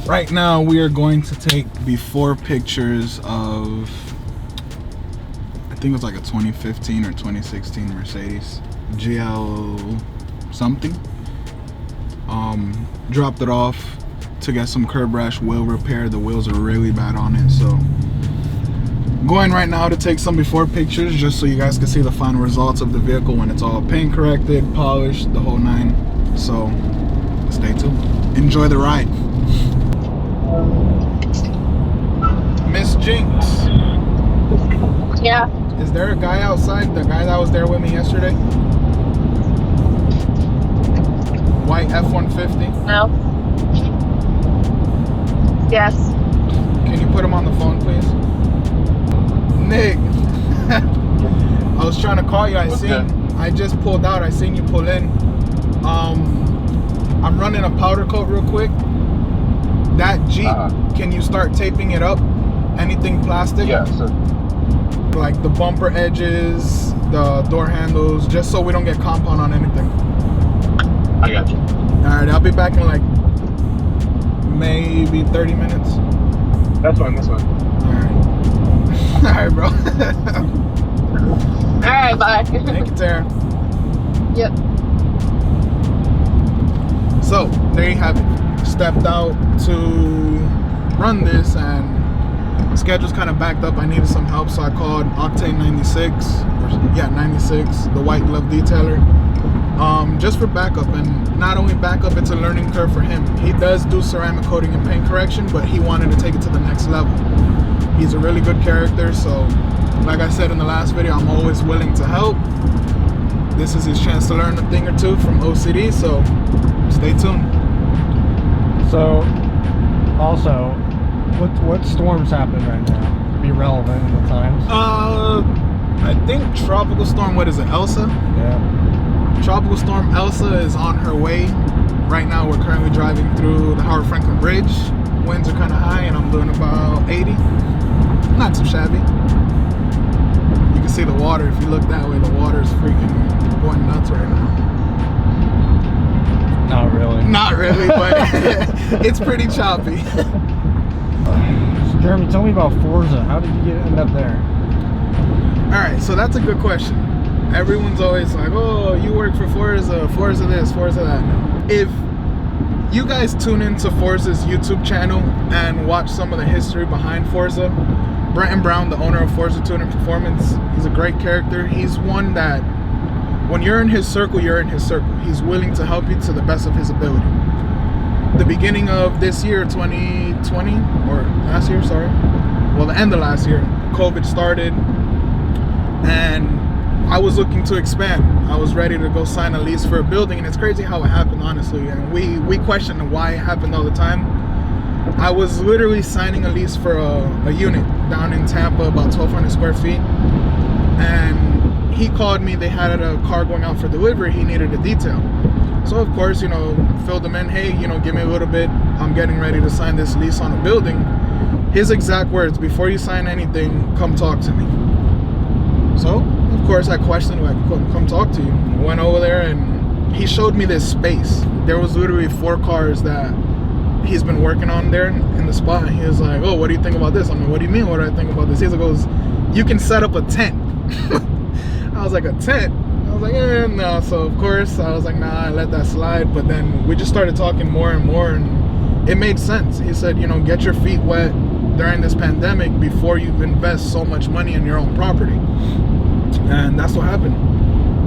Right now we are going to take before pictures of, I think it was like a 2015 or 2016 Mercedes GL something. Dropped it off to get some curb rash wheel repair. The wheels are really bad on it, so going right now to take some before pictures just so you guys can see the final results of the vehicle when it's all paint corrected, polished, the whole nine. So stay tuned, enjoy the ride. Miss Jinx. Yeah. Is there a guy outside? The guy that was there with me yesterday? White F-150? No. Yes. Can you put him on the phone, please? Nick. I was trying to call you. I just pulled out. I seen you pull in. I'm running a powder coat real quick. That Jeep, can you start taping it up? Anything plastic? Yeah, sure. Like the bumper edges, the door handles, just so we don't get compound on anything. I got you. Alright, I'll be back in like maybe 30 minutes. That's fine, that's fine. Alright. Alright, bro. Alright, bye. Thank you, Tara. Yep. So, there you have it. Stepped out to run this and the schedule's kind of backed up. I needed some help, so I called Octane 96, the white glove detailer, just for backup. And not only backup, it's a learning curve for him. He does do ceramic coating and paint correction, but he wanted to take it to the next level. He's a really good character, so like I said in the last video, I'm always willing to help. This is his chance to learn a thing or two from OCD, so stay tuned. So, also, what storms happen right now? Be relevant in the times. I think Tropical Storm, what is it, Elsa? Yeah. Tropical Storm Elsa is on her way. Right now we're currently driving through the Howard Franklin Bridge. Winds are kind of high and I'm doing about 80. Not too shabby. You can see the water. If you look that way, the water is freaking going nuts right now. Not really. Not really, but it's pretty choppy. So Jeremy, tell me about Forza. How did you end up there? Alright, so that's a good question. Everyone's always like, oh, you work for Forza, Forza this, Forza that. If you guys tune into Forza's YouTube channel and watch some of the history behind Forza, Brenton Brown, the owner of Forza Tuning Performance, he's a great character. He's one that, when you're in his circle, you're in his circle. He's willing to help you to the best of his ability. The beginning of this year, 2020, or last year, sorry. Well, the end of last year, COVID started, and I was looking to expand. I was ready to go sign a lease for a building, and it's crazy how it happened, honestly. And we question why it happened all the time. I was literally signing a lease for a unit down in Tampa, about 1,200 square feet, and he called me. They had a car going out for delivery. He needed a detail. So of course, you know, filled him in. Hey, you know, give me a little bit. I'm getting ready to sign this lease on a building. His exact words: before you sign anything, come talk to me. So of course I questioned, like, come talk to you. Went over there and he showed me this space. There was literally 4 cars that he's been working on there in the spot. He was like, oh, what do you think about this? I'm like, what do you mean, what do I think about this? He goes, you can set up a tent. I was like, a tent? I was like, no. So of course I was like, nah, I let that slide. But then we just started talking more and more, and it made sense. He said, you know, get your feet wet during this pandemic before you invest so much money in your own property. And that's what happened.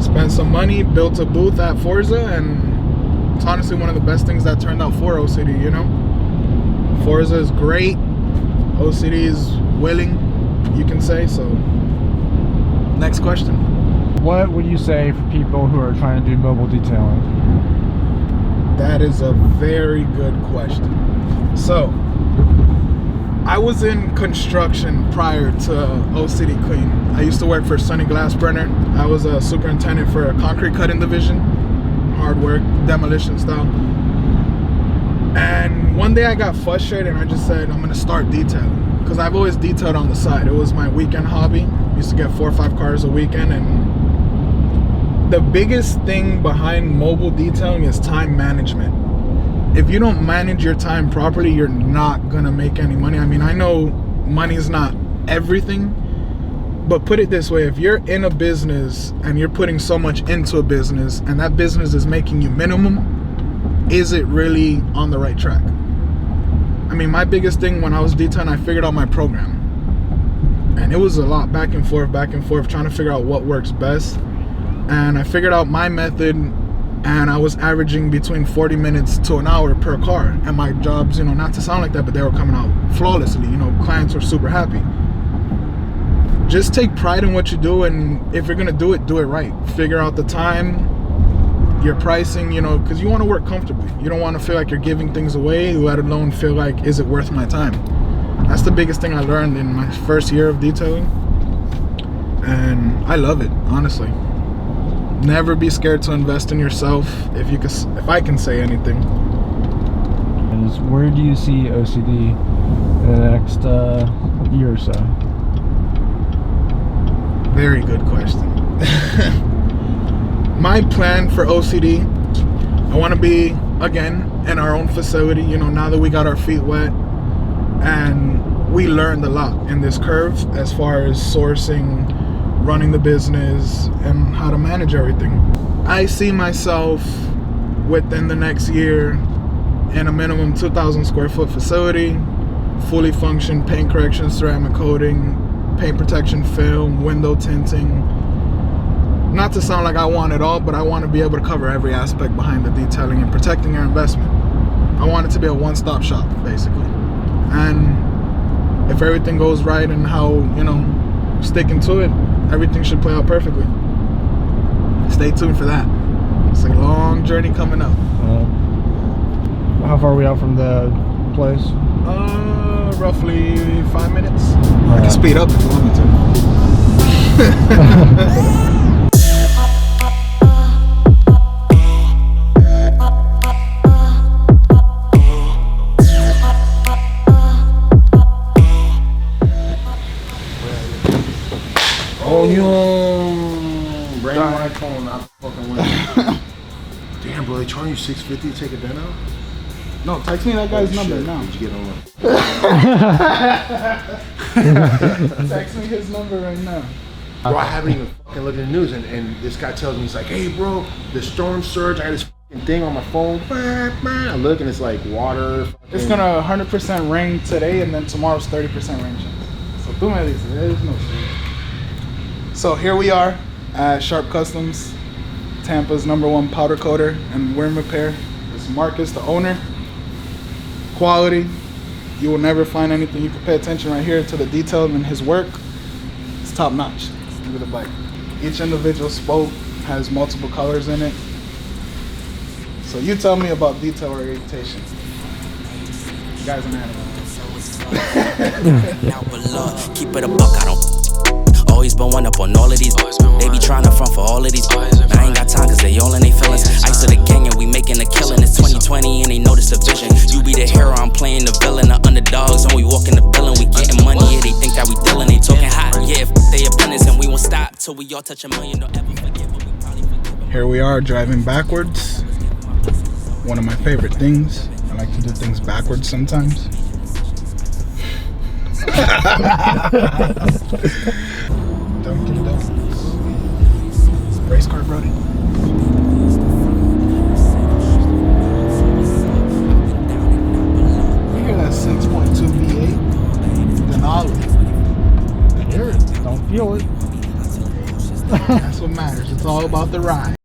Spent some money, built a booth at Forza, and it's honestly one of the best things that turned out for OCD, you know? Forza is great. OCD is willing, you can say. So next question. What would you say for people who are trying to do mobile detailing? That is a very good question. So I was in construction prior to OCD Clean. I used to work for Sunny Glass Burner. I was a superintendent for a concrete cutting division, hard work, demolition style. And one day I got frustrated and I just said, I'm gonna start detailing. Because I've always detailed on the side. It was my weekend hobby. I used to get 4 or 5 cars a weekend, and The biggest thing behind mobile detailing is time management. If you don't manage your time properly, you're not gonna make any money. I mean, I know money's not everything, but put it this way, if you're in a business and you're putting so much into a business and that business is making you minimum, is it really on the right track? I mean, my biggest thing when I was detailing, I figured out my program. And it was a lot back and forth, trying to figure out what works best. And I figured out my method, and I was averaging between 40 minutes to an hour per car. And my jobs, you know, not to sound like that, but they were coming out flawlessly. You know, clients were super happy. Just take pride in what you do, and if you're gonna do it right. Figure out the time, your pricing, you know, because you want to work comfortably. You don't want to feel like you're giving things away, let alone feel like, is it worth my time? That's the biggest thing I learned in my first year of detailing, and I love it, honestly. Never be scared to invest in yourself. If I can say anything, is where do you see OCD in the next year or so? Very good question. My plan for OCD, I want to be, again, in our own facility, you know, now that we got our feet wet, and we learned a lot in this curve as far as sourcing, running the business, and how to manage everything. I see myself within the next year in a minimum 2,000 square foot facility, fully functioned paint correction, ceramic coating, paint protection film, window tinting. Not to sound like I want it all, but I want to be able to cover every aspect behind the detailing and protecting your investment. I want it to be a one-stop shop, basically. And if everything goes right and how, you know, sticking to it, everything should play out perfectly. Stay tuned for that. It's a long journey coming up. How far are we out from the place? Roughly 5 minutes. I can speed up if you want me to. Oh, you bring my phone, not fucking with me. Damn, bro, they charge you $650 to take a dent out? No, text me that guy's number shit. now. Did you get on? Text me his number right now. Bro, I haven't even fucking looked at the news, and this guy tells me, he's like, hey, bro, the storm surge, I had this fucking thing on my phone. I look, and it's like water. It's gonna 100% rain today, and then tomorrow's 30% rain chance. So, tú me dices, there's no shit. So here we are at Sharp Customs, Tampa's #1 powder coater and worm repair. This is Marcus, the owner. Quality, you will never find anything. You can pay attention right here to the detail in his work. It's top notch. Look at the bike. Each individual spoke has multiple colors in it. So you tell me about detail orientation. You guys an animal. Keep it a buck, I don't. Always been one up on all of these. They be trying to front for all of these. I ain't got time cause they all in they feelings. Ice of the gang and we making a killing. It's 2020 and they notice the vision. You be the hero, I'm playing the villain. The underdogs and we walking the villain. We getting money, yeah, they think that we dealing. They talking hot, yeah, if they abundance and we won't stop till we all touch $1 million. Don't ever forget, but we probably forget. Here we are driving backwards. One of my favorite things. I like to do things backwards sometimes. Dunkin' Donuts. Race car Brody. You hear that 6.2 V8? Denali. I hear it. Don't feel it. That's what matters. It's all about the ride.